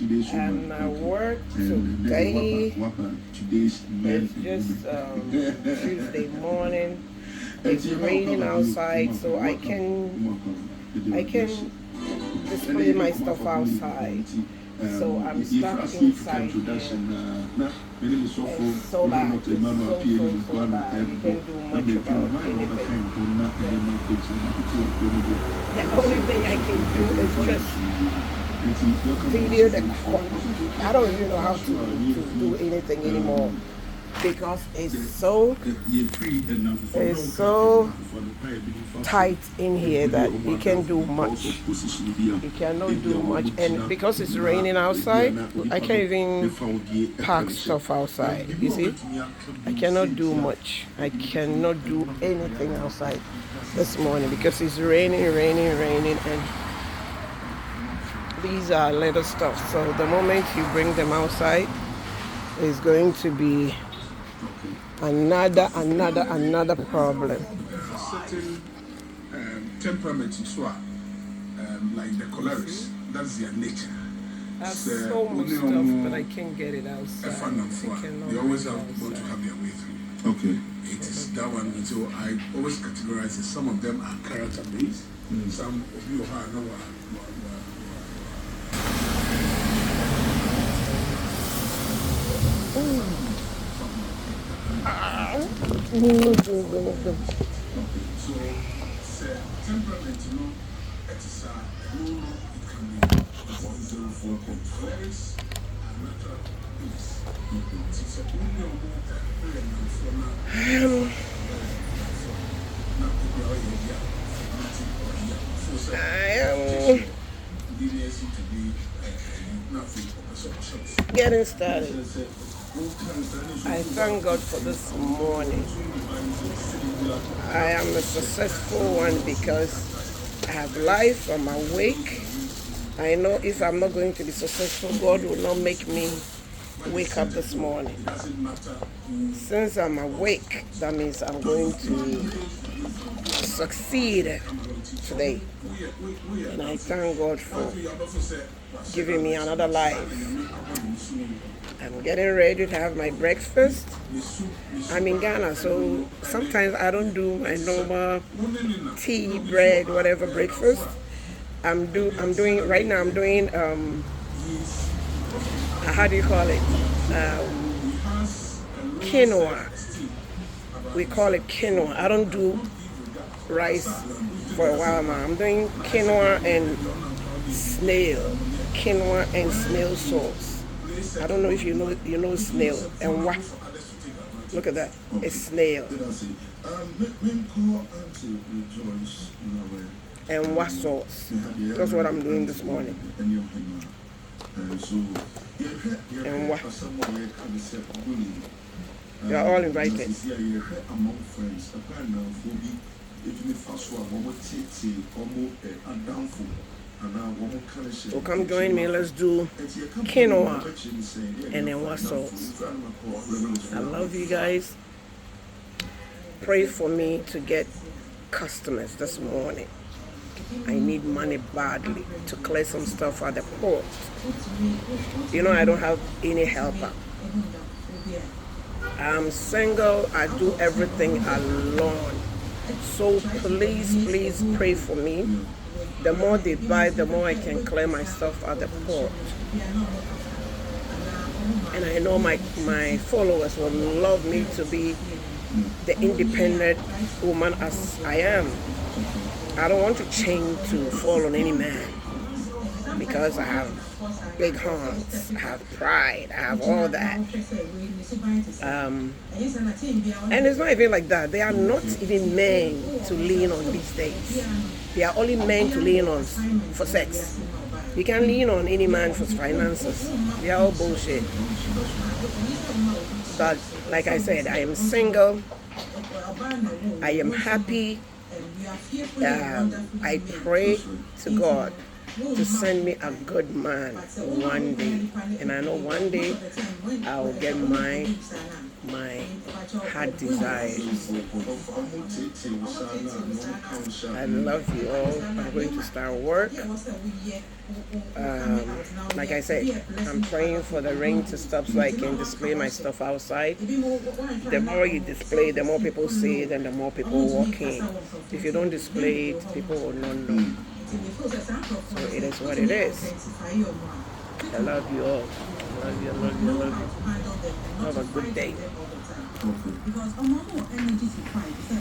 And I work today. It's just Tuesday morning. It's raining outside, so I can display my stuff outside. So I'm stuck inside here. It's so bad. It's so bad. You can't do much about anything. The only thing I can do is just video the call. I don't even know how to do anything anymore because it's so tight in here that you can't do much. You cannot do much, and because it's raining outside, I can't even pack stuff outside. You see, I cannot do much. I cannot do anything outside this morning because it's raining, and these are little stuff. So the moment you bring them outside, it's going to be another problem. Certain temperament so like the cholerics, that's their nature. That's so much stuff, but I can't get it outside. They always want to have their way through. Okay. It is that one. So I always categorize it. Some of them are character based. Some of you are no. So, temperament, it is a rule, it can be for cholerics and natural peace. It's a union getting started. I thank God for this morning. I am a successful one because I have life, I'm awake. I know if I'm not going to be successful, God will not make me wake up this morning. Since I'm awake, that means I'm going to succeed today. And I thank God for giving me another life. I'm getting ready to have my breakfast. I'm in Ghana, so sometimes I don't do my normal tea, bread, whatever breakfast. I'm doing right now. I'm doing how do you call it? Quinoa. We call it quinoa. I don't do rice for a while now. I'm doing quinoa and snail. Quinoa and snail sauce. I don't know if you know snail and what. Look at that. It's snail. And what sauce? That's what I'm doing this morning. And what? You are all invited. So come join me. Let's do quinoa and then what sauce. I love you guys. Pray for me to get customers this morning. I need money badly to clear some stuff at the port. You know, I don't have any helper. I'm single. I do everything alone. So please pray for me. The more they buy, the more I can clear my stuff at the port. And I know my followers will love me to be the independent woman as I am. I don't want to chain to fall on any man because I have big horns, I have pride, I have all that. And it's not even like that. They are not even men to lean on these days. They are only men to lean on for sex. You can't lean on any man for finances. They are all bullshit. But like I said, I am single. I am happy. I pray to God to send me a good man one day. And I know one day I will get my heart desires. I love you all. I'm going to start work. Like I said, I'm praying for the rain to stop so I can display my stuff outside. The more you display, the more people see it and the more people walk in. If you don't display it, people will not know. So it is what it is. I love you all. I love you, I love you, I love you. Have a good day.